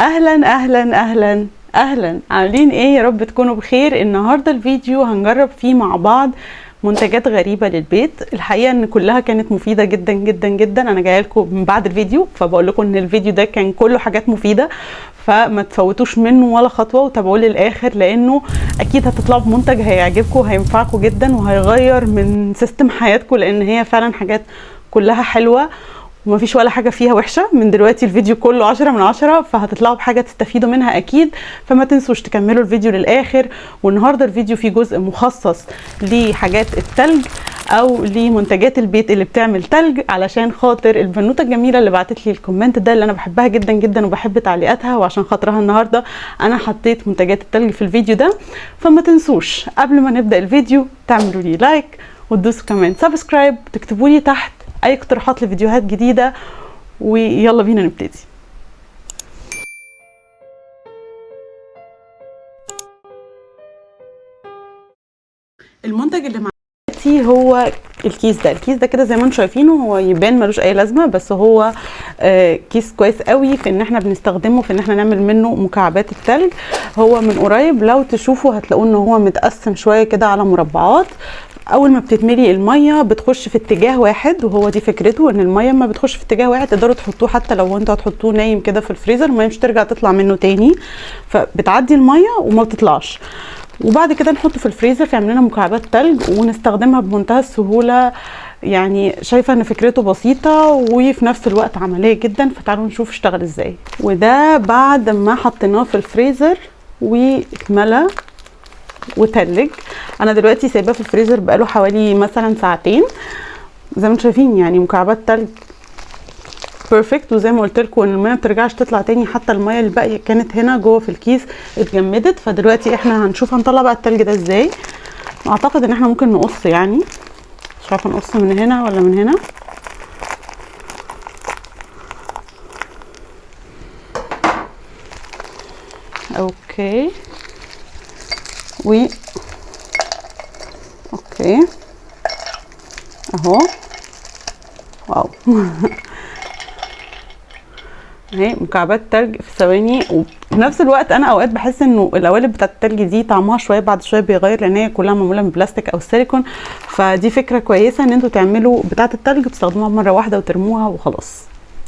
اهلا اهلا اهلا اهلا، عاملين ايه؟ يا رب تكونوا بخير. النهارده الفيديو هنجرب فيه مع بعض منتجات غريبه للبيت. الحقيقه ان كلها كانت مفيده جدا جدا جدا. انا جايه لكم من بعد الفيديو، فبقول لكم ان الفيديو ده كان كله حاجات مفيده، فما تفوتوش منه ولا خطوه وتابعوه للاخر، لانه اكيد هتطلعوا بمنتج هيعجبكم وهينفعكم جدا وهيغير من سيستم حياتكم، لان هي فعلا حاجات كلها حلوه ومفيش ولا حاجه فيها وحشه. من دلوقتي الفيديو كله 10 من 10، فهتطلعوا بحاجه تستفيدوا منها اكيد. فما تنسوش تكملوا الفيديو للاخر. والنهارده الفيديو فيه جزء مخصص لحاجات التلج او لمنتجات البيت اللي بتعمل تلج، علشان خاطر البنوته الجميله اللي بعتت لي الكومنت ده اللي انا بحبها جدا جدا وبحب تعليقاتها، وعشان خاطرها النهارده انا حطيت منتجات التلج في الفيديو ده. فما تنسوش قبل ما نبدا الفيديو تعملوا لي لايك وتدوسوا كمان سبسكرايب، تكتبوا لي تحت اي اقتراحات لفيديوهات جديده، ويلا بينا نبتدي. المنتج اللي معايا هو الكيس ده كده زي ما انتم شايفينه، هو يبان ملوش اي لازمه، بس هو كيس كويس قوي في ان احنا بنستخدمه في ان احنا نعمل منه مكعبات التلج. هو من قريب لو تشوفوا هتلاقوا ان هو متقسم شويه كده على مربعات. اول ما بتتملي الميه بتخش في اتجاه واحد، وهو دي فكرته، ان الميه ما بتخش في اتجاه واحد تقدروا تحطوه حتى لو انتوا هتحطوه نايم كده في الفريزر، الميه مش ترجع تطلع منه تاني، فبتعدي الميه وما بتطلعش. وبعد كده نحطه في الفريزر فيعمل لنا مكعبات تلج ونستخدمها بمنتهى السهوله. يعني شايفه ان فكرته بسيطه وفي نفس الوقت عمليه جدا، فتعالوا نشوف اشتغل ازاي. وده بعد ما حطيناه في الفريزر واتملى وتلج. انا دلوقتي سايباه في الفريزر بقاله حوالي مثلا ساعتين، زي ما انتم شايفين يعني مكعبات تلج بيرفكت. وزي ما قلت لكم ان الميه ما بترجعش تطلع تاني، حتى الميه اللي باقيه كانت هنا جوه في الكيس اتجمدت. فدلوقتي احنا هنشوف هنطلع بقى التلج ده ازاي. اعتقد ان احنا ممكن نقص، يعني مش عارفه نقص من هنا ولا من هنا. اوكي اوكي اهو، واو اهي مكعبات تلج في ثواني. وفي نفس الوقت انا اوقات بحس انه القوالب بتاعت التلج دي طعمها شويه بعد شويه بيغير، لان هي كلها معموله من بلاستيك او سيليكون. فدي فكره كويسه ان انتوا تعملوا بتاعت التلج تستخدموها مره واحده وترموها وخلاص.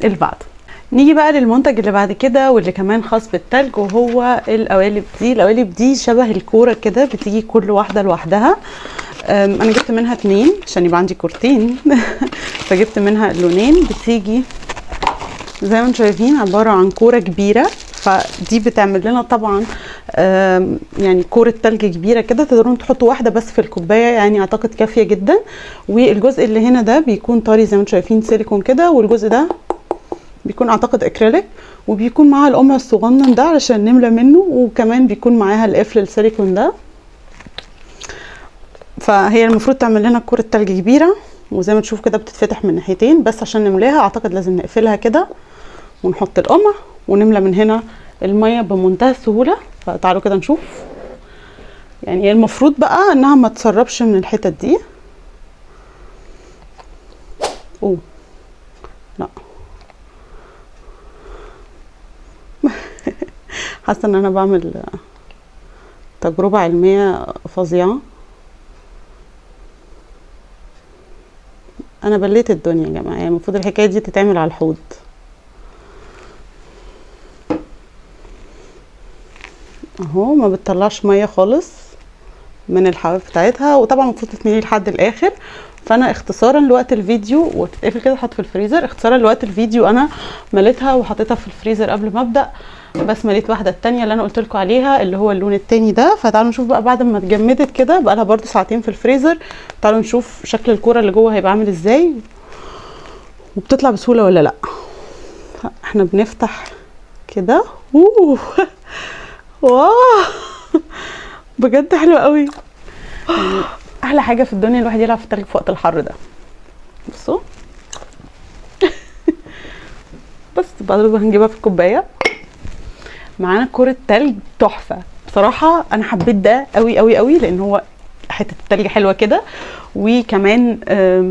اللي بعده نيجي بقى للمنتج اللي بعد كده واللي كمان خاص بالتلج، وهو القوالب دي. القوالب دي شبه الكوره كده، بتيجي كل واحده لوحدها. انا جبت منها 2 عشان يبقى عندي كورتين فجبت منها لونين. بتيجي زي ما انتم شايفين عباره عن كوره كبيره، فدي بتعمل لنا طبعا يعني كوره تلج كبيره كده. تقدروا تحطوا واحده بس في الكوبايه، يعني اعتقد كافيه جدا. والجزء اللي هنا ده بيكون طري زي ما انتم شايفين سيليكون كده، والجزء ده بيكون اعتقد اكريليك، وبيكون معاها القمع الصغنن ده علشان نملى منه، وكمان بيكون معاها القفل السيليكون ده. فهي المفروض تعمل لنا كوره تلج كبيره، وزي ما تشوف كده بتتفتح من ناحيتين، بس عشان نملاها اعتقد لازم نقفلها كده ونحط القمع ونملى من هنا الميه بمنتهى السهوله. فتعالوا كده نشوف. يعني هي المفروض بقى انها ما تسربش من الحتت دي. لا حاسه ان انا بعمل تجربه علميه فظيعه. انا بليت الدنيا يا جماعه، المفروض الحكايه دي تتعمل على الحوض. اهو ما بتطلعش ميه خالص من الحواف بتاعتها، وطبعا المفروض تتملي لحد الاخر. فانا اختصارا لوقت الفيديو، وتتقفل كده تحط في الفريزر، اختصارا لوقت الفيديو انا مليتها وحطيتها في الفريزر قبل ما ابدا، بس مليت واحده التانية اللي انا قلت لكم عليها اللي هو اللون التاني ده. فتعالوا نشوف بقى بعد ما اتجمدت كده، بقى لها برده ساعتين في الفريزر. تعالوا نشوف شكل الكوره اللي جوه هيبقى عامل ازاي، وبتطلع بسهوله ولا لا. احنا بنفتح كده. واو بجد حلو قوي. يعني احلى حاجه في الدنيا الواحد يلعب في التلج في وقت الحر ده. بصوا بس بعد كده هنجيبها في الكوبايه. معانا كوره تلج تحفه بصراحه. انا حبيت ده قوي قوي قوي، لان هو حته التلج حلوه كده، وكمان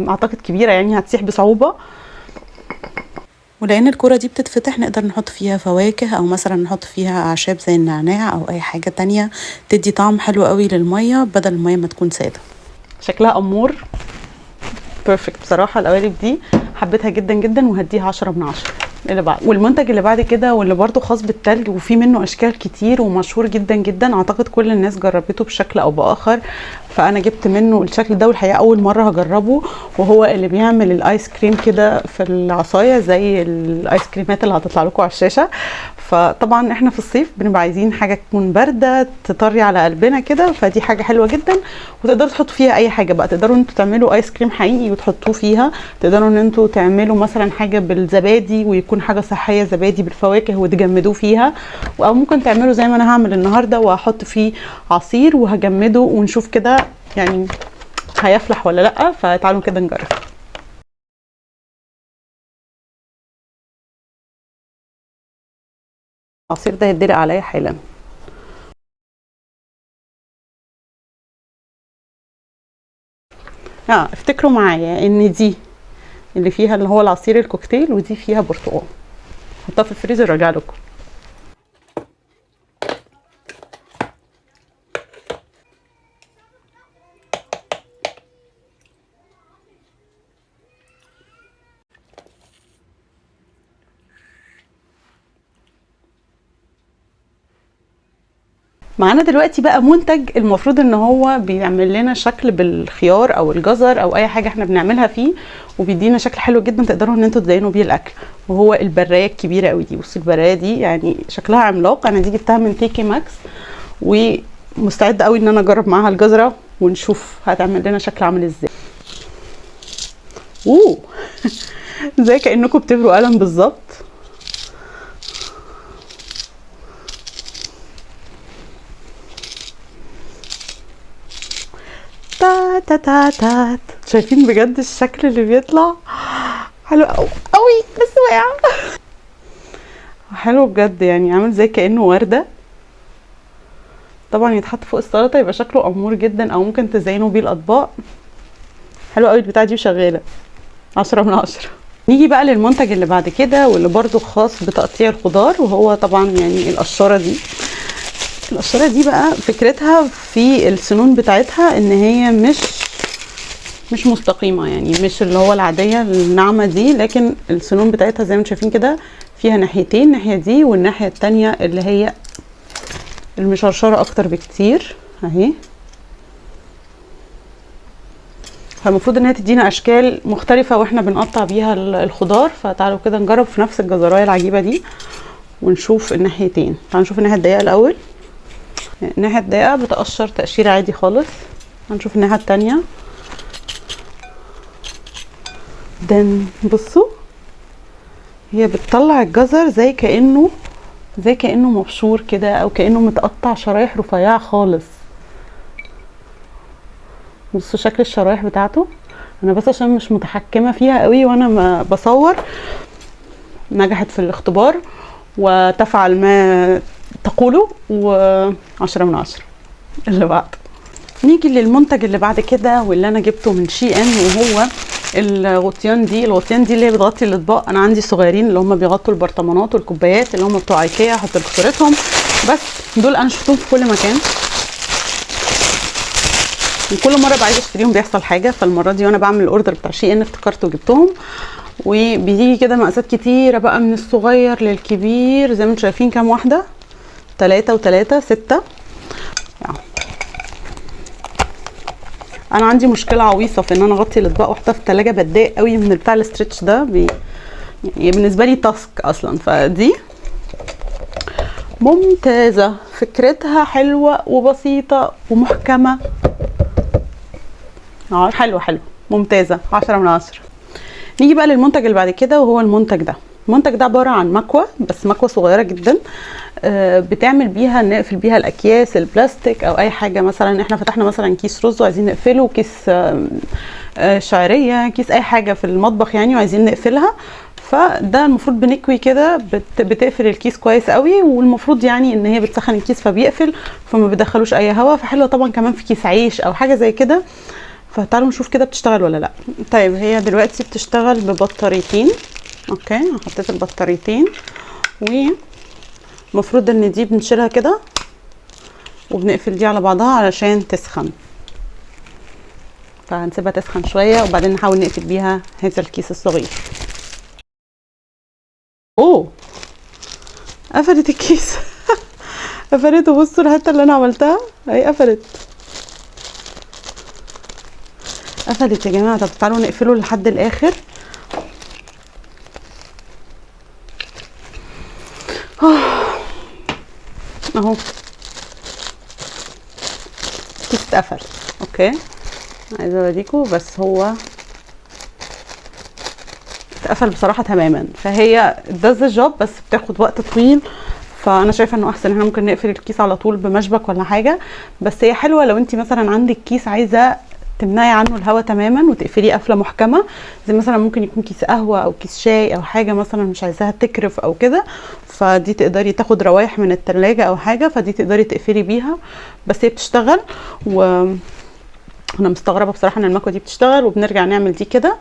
اعتقد كبيره يعني هتسيح بصعوبه. ولان الكرة دي بتتفتح نقدر نحط فيها فواكه او مثلا نحط فيها اعشاب زي النعناع او اي حاجة تانية تدي طعم حلو قوي للمية بدل المية ما تكون سادة. شكلها امور بيرفكت بصراحة. القوالب دي حبيتها جدا جدا وهديها 10 من 10. اللي بعد والمنتج اللي بعد كده واللي برضو خاص بالتلج وفي منه اشكال كتير ومشهور جدا جدا، اعتقد كل الناس جربته بشكل او باخر، فانا جبت منه الشكل ده والحقيقه اول مره هجربه، وهو اللي بيعمل الايس كريم كده في العصايه زي الايس كريمات اللي هتطلع لكم على الشاشه. فطبعا احنا في الصيف بنبقى عايزين حاجه تكون بارده تطري على قلبنا كده، فدي حاجه حلوه جدا وتقدروا تحطوا فيها اي حاجه بقى. تقدروا انتوا تعملوا ايس كريم حقيقي وتحطوه فيها، تقدروا ان انتوا تعملوا مثلا حاجه بالزبادي ويكون حاجه صحيه زبادي بالفواكه وتجمدوه فيها، او ممكن تعملوا زي ما انا هعمل النهارده وهحط فيه عصير وهجمده ونشوف كده يعني هيفلح ولا لا. فتعالوا كده نجرب. العصير ده هيتدلق عليا حالا. افتكروا معايا ان دي اللي فيها اللي هو العصير الكوكتيل ودي فيها برتقال. حطها في الفريزر وارجع لكم. معانا دلوقتي بقى منتج المفروض ان هو بيعمل لنا شكل بالخيار او الجزر او اي حاجه احنا بنعملها فيه وبيدينا شكل حلو جدا تقدروا ان انتوا تزينوا بيه الاكل، وهو البرايه الكبيره قوي دي. بصوا البرايه دي يعني شكلها عملاق. انا دي جبتها من تيكي ماكس ومستعده قوي ان انا اجرب معاها الجزره ونشوف هتعمل لنا شكل عامل ازاي. زي كانكم بتبروا قلم بالظبط. تا تا تا تا. شايفين بجد الشكل اللي بيطلع حلو قوي بس واقع. حلو بجد يعني عامل زي كأنه وردة. طبعا يتحط فوق السلطة يبقى شكله أمور جدا، او ممكن تزينوا بيه الأطباق. حلو قوي البتاعة دي وشغالة 10 من 10. نيجي بقى للمنتج اللي بعد كده واللي برضو خاص بتقطيع الخضار، وهو طبعا يعني القشرة دي. القشرة دي بقى فكرتها في السنون بتاعتها ان هي مش مستقيمة، يعني مش اللي هو العادية الناعمة دي، لكن السنون بتاعتها زي ما انتم شايفين كده فيها ناحيتين، الناحية دي والناحية التانية اللي هي المشرشرة اكتر بكتير اهي. فالمفروض انها تدينا اشكال مختلفة واحنا بنقطع بيها الخضار. فتعالوا كده نجرب في نفس الجزرايه العجيبة دي ونشوف الناحيتين. تعالوا نشوف الناحية الضيقة الاول. الناحية الضيقة بتقشر تقشير عادي خالص. هنشوف الناحية التانية. بصوا هي بتطلع الجزر زي كأنه مبشور كده او كأنه متقطع شرايح رفيعة خالص. بصوا شكل الشرايح بتاعته. انا بس عشان مش متحكمة فيها قوي وانا ما بصور. نجحت في الاختبار وتفعل ما تقوله و10 من 10. اللي بعد نيجي للمنتج اللي بعد كده واللي انا جبته من شي ان، وهو الغطيان دي اللي هي بتغطي الاطباق. انا عندي صغيرين اللي هم بيغطوا البرطمانات والكوبايات اللي هم بتوع ايكيا، احط بصورتهم، بس دول انا شفتهم في كل مكان وكل مره بعايزه اشتريهم بيحصل حاجه. فالمره دي وانا بعمل الاوردر بتاع شي ان افتكرت وجبتهم. وبيجي كده مقاسات كتيره بقى من الصغير للكبير زي ما انتم شايفين. كام واحده؟ 3 و3 6. انا عندي مشكله عويصه في ان انا اغطي الاطباق واحطها في الثلاجه. بتضايق قوي من بتاع الاسترتش ده يعني بالنسبه لي تاسك اصلا. فدي ممتازه، فكرتها حلوه وبسيطه ومحكمه. حلوه ممتازه 10 من 10. نيجي بقى للمنتج اللي بعد كده وهو المنتج ده. المنتج ده عباره عن مكوه، بس مكوه صغيره جدا بتعمل بيها نقفل بيها الاكياس البلاستيك او اي حاجه. مثلا احنا فتحنا مثلا كيس رز وعايزين نقفله، كيس شعريه، كيس اي حاجه في المطبخ يعني وعايزين نقفلها. فده المفروض بنكوي كده بتقفل الكيس كويس قوي، والمفروض يعني ان هي بتسخن الكيس فبيقفل فما بيدخلوش اي هواء. فحلوه طبعا كمان في كيس عيش او حاجه زي كده. فتعالوا نشوف كده بتشتغل ولا لا. طيب هي دلوقتي بتشتغل ببطاريتين اوكي حطيت البطاريتين، ومفروض ان دي بنشيلها كده وبنقفل دي على بعضها علشان تسخن، فهنسيبها تسخن شويه وبعدين نحاول نقفل بيها هذا الكيس الصغير. اوه قفلت الكيس قفلته. بصوا الحته اللي انا عملتها اهي قفلت يا جماعه. طب تعالوا نقفله لحد الاخر. اهو الكيس اتقفل. اوكي عايزه اوريكم، بس هو اتقفل بصراحه تماما. فهي does the job بس بتاخد وقت طويل، فانا شايفه انه احسن احنا ممكن نقفل الكيس على طول بمشبك ولا حاجه. بس هي حلوه لو انت مثلا عندك كيس عايزه تمنعي عنه الهواء تماما وتقفليه قفله محكمه، زي مثلا ممكن يكون كيس قهوه او كيس شاي او حاجه مثلا مش عايزاها تكرف او كده، فدي تقدري تاخد روايح من التلاجة او حاجه، فدي تقدري تقفلي بيها. بس هي بتشتغل، وانا مستغربه بصراحه ان المكوه دي بتشتغل. وبنرجع نعمل دي كده،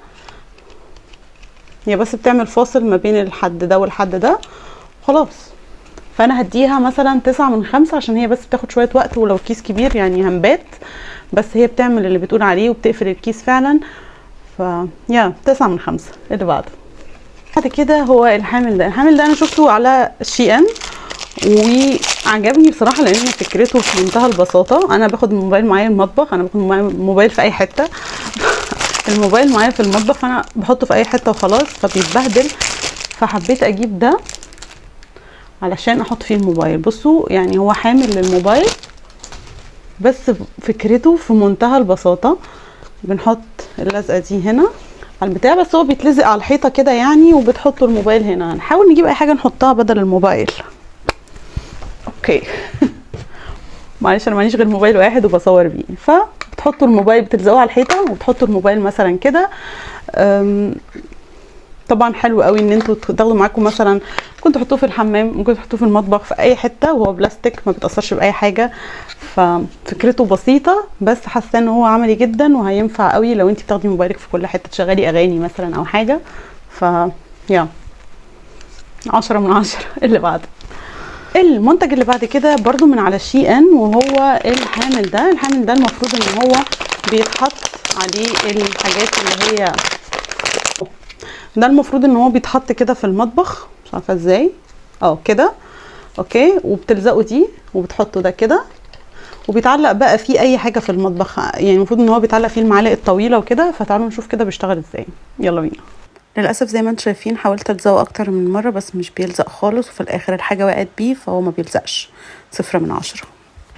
هي بس بتعمل فاصل ما بين الحد ده والحد ده خلاص. فانا هديها مثلا 9/5 عشان هي بس بتاخد شويه وقت، ولو كيس كبير يعني هنبات، بس هي بتعمل اللي بتقول عليه وبتقفل الكيس فعلا. ف يا 9/5. اللي بعده بعد كده هو الحامل ده. الحامل ده انا شفته على شي ان وعجبني بصراحه لان فكرته في منتهى البساطه. انا باخد الموبايل معايا المطبخ، انا باخد الموبايل في اي حته الموبايل معايا في المطبخ، فانا بحطه في اي حته وخلاص فبيتبهدل، فحبيت اجيب ده علشان احط فيه الموبايل. بصوا يعني هو حامل للموبايل بس فكرته في منتهى البساطه. بنحط اللزقه دي هنا على البتاع، بس هو بيتلزق على الحيطه كده يعني، وبتحطوا الموبايل هنا. هنحاول نجيب اي حاجه نحطها بدل الموبايل. اوكي معلش انا ماليش غير موبايل واحد وبصور بيه، فبتحطوا الموبايل بتلزقوه على الحيطه وبتحطوا الموبايل مثلا كده. طبعا حلو قوي ان انتوا تاخدوا معاكم، مثلا ممكن تحطوه في الحمام، ممكن تحطوه في المطبخ، في اي حته، وهو بلاستيك ما بيتاثرش باي حاجه. ففكرته بسيطه بس حاسه ان هو عملي جدا وهينفع قوي لو انت بتاخدي موبايلك في كل حته تشغلي اغاني مثلا او حاجه. ف يا 10/10. اللي بعده المنتج اللي بعد كده برضو من على شي ان، وهو الحامل ده. الحامل ده المفروض ان هو بيتحط عليه الحاجات اللي هي ده، المفروض ان هو بيتحط كده في المطبخ، مش عارفه ازاي كده. اوكي وبتلزقوا دي وبتحطوا ده كده، وبيتعلق بقى فيه اي حاجه في المطبخ. يعني المفروض ان هو بيتعلق فيه المعالق الطويله وكده. فتعالوا نشوف كده بيشتغل ازاي. يلا بينا. للاسف زي ما انتم شايفين حاولت الزقه اكتر من مره بس مش بيلزق خالص، وفي الاخر الحاجه وقعت بيه، فهو ما بيلزقش. 0/10.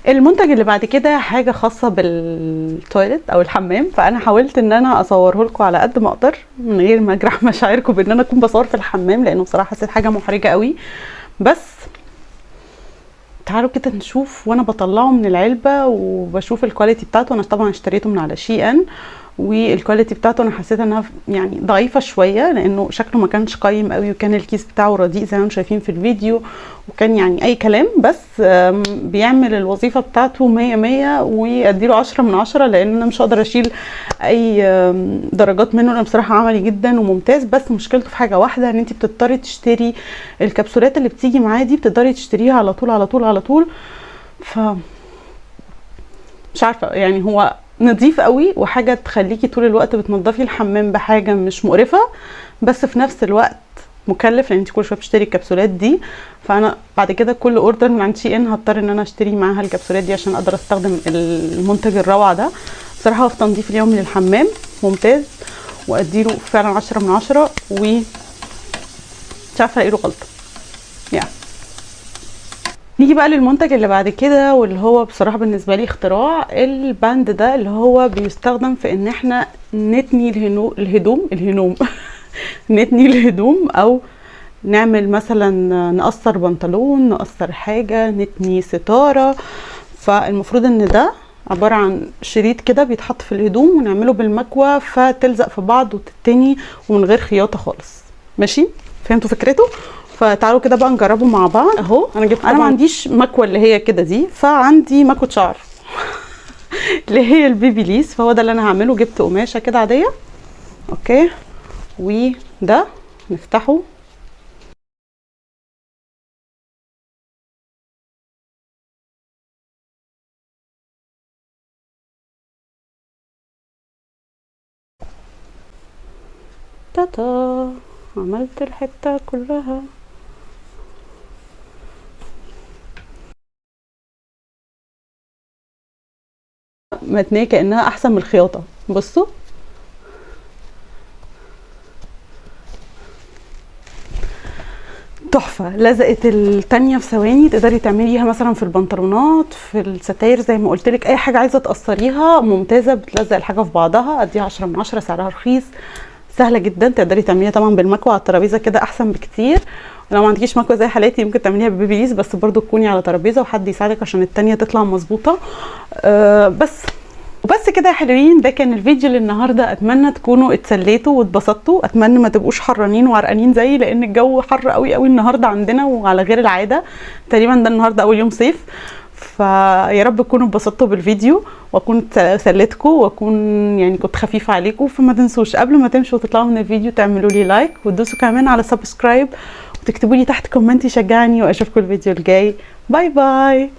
المنتج اللي بعد كده حاجه خاصه بالتويلت او الحمام، فانا حاولت ان انا اصوره لكم على قد ما اقدر من غير ما اجرح مشاعركم بان انا اكون بصور في الحمام، لانه بصراحه حسيت حاجه محرجه قوي. بس تعالوا كده نشوف وانا بطلعه من العلبه وبشوف الكواليتي بتاعته. انا طبعا اشتريته من على شي ان، والكواليتي بتاعته انا حسيت انها يعني ضعيفه شويه، لانه شكله ما كانش قايم قوي، وكان الكيس بتاعه رديء زي ما انتم شايفين في الفيديو، وكان يعني اي كلام. بس بيعمل الوظيفه بتاعته 100 واديله 10/10، لان انا مش هقدر اشيل اي درجات منه. انا بصراحه عملي جدا وممتاز، بس مشكلته في حاجه واحده، ان انت بتضطري تشتري الكبسولات اللي بتيجي معاه دي، بتقدري تشتريها على طول على طول على طول. ف مش عارفه يعني هو نظيف قوي وحاجه تخليكي طول الوقت بتنضفي الحمام بحاجه مش مقرفه، بس في نفس الوقت مكلف لان انت كل شويه بتشتري الكبسولات دي. فانا بعد كده كل اوردر من عند شي ان هضطر ان انا اشتري معاها الكبسولات دي عشان اقدر استخدم المنتج الروعه ده. بصراحه هو في تنظيف اليومي للحمام ممتاز، واديله فعلا 10/10، ومش عارفه الاقي له غلطه يعني. نيجي بقى للمنتج اللي بعد كده، واللي هو بصراحه بالنسبه لي اختراع. الباند ده اللي هو بيستخدم في ان احنا نتني الهدوم نتني الهدوم، او نعمل مثلا نقصر بنطلون، نقصر حاجه، نتني ستاره. فالمفروض ان ده عباره عن شريط كده بيتحط في الهدوم ونعمله بالمكوه فتلزق في بعض وتتني ومن غير خياطه خالص. ماشي فهمتوا فكرته؟ فتعالوا كده بقى نجربه مع بعض. اهو انا ما عنديش مكوه اللي هي كده دي، فعندي مكوه شعر اللي هي البيبي ليس، فهو ده اللي انا هعمله. جبت قماشه كده عاديه، اوكي، وده نفتحه. تاتا، عملت الحتة كلها. متنية كأنها احسن من الخياطة. بصوا تحفة، لزقت التانية في ثواني. تقدري تعمليها مثلا في البنطلونات، في الستاير، زي ما قلت لك اي حاجة عايزة تقصريها ممتازة، بتلزق الحاجة في بعضها. اديها 10 من 10، سعرها رخيص، سهلة جدا. تقدري تعمليها طبعا بالمكوى على الترابيزة كده احسن بكتير. لو ما عندكيش مكوى زي حالاتي ممكن تعمليها ببيبيليز، بس برضو تكوني على ترابيزة وحد يساعدك عشان التانية تطلع مظبوطة. وبس كده يا حلوين، ده كان الفيديو للنهارده. اتمنى تكونوا اتسليتوا واتبسطتوا، اتمنى ما تبقوش حرانين وعرقانين زيي، لان الجو حر قوي قوي النهارده عندنا وعلى غير العاده. تقريبا ده النهارده اول يوم صيف. فيا رب تكونوا اتبسطتوا بالفيديو، واكون سليتكم، واكون يعني كنت خفيفه عليكم. فما تنسوش قبل ما تمشوا وتطلعوا من الفيديو تعملوا لي لايك، وتدوسوا كمان على سبسكرايب، وتكتبوا لي تحت كومنت يشجعني. واشوفكم الفيديو الجاي. باي باي.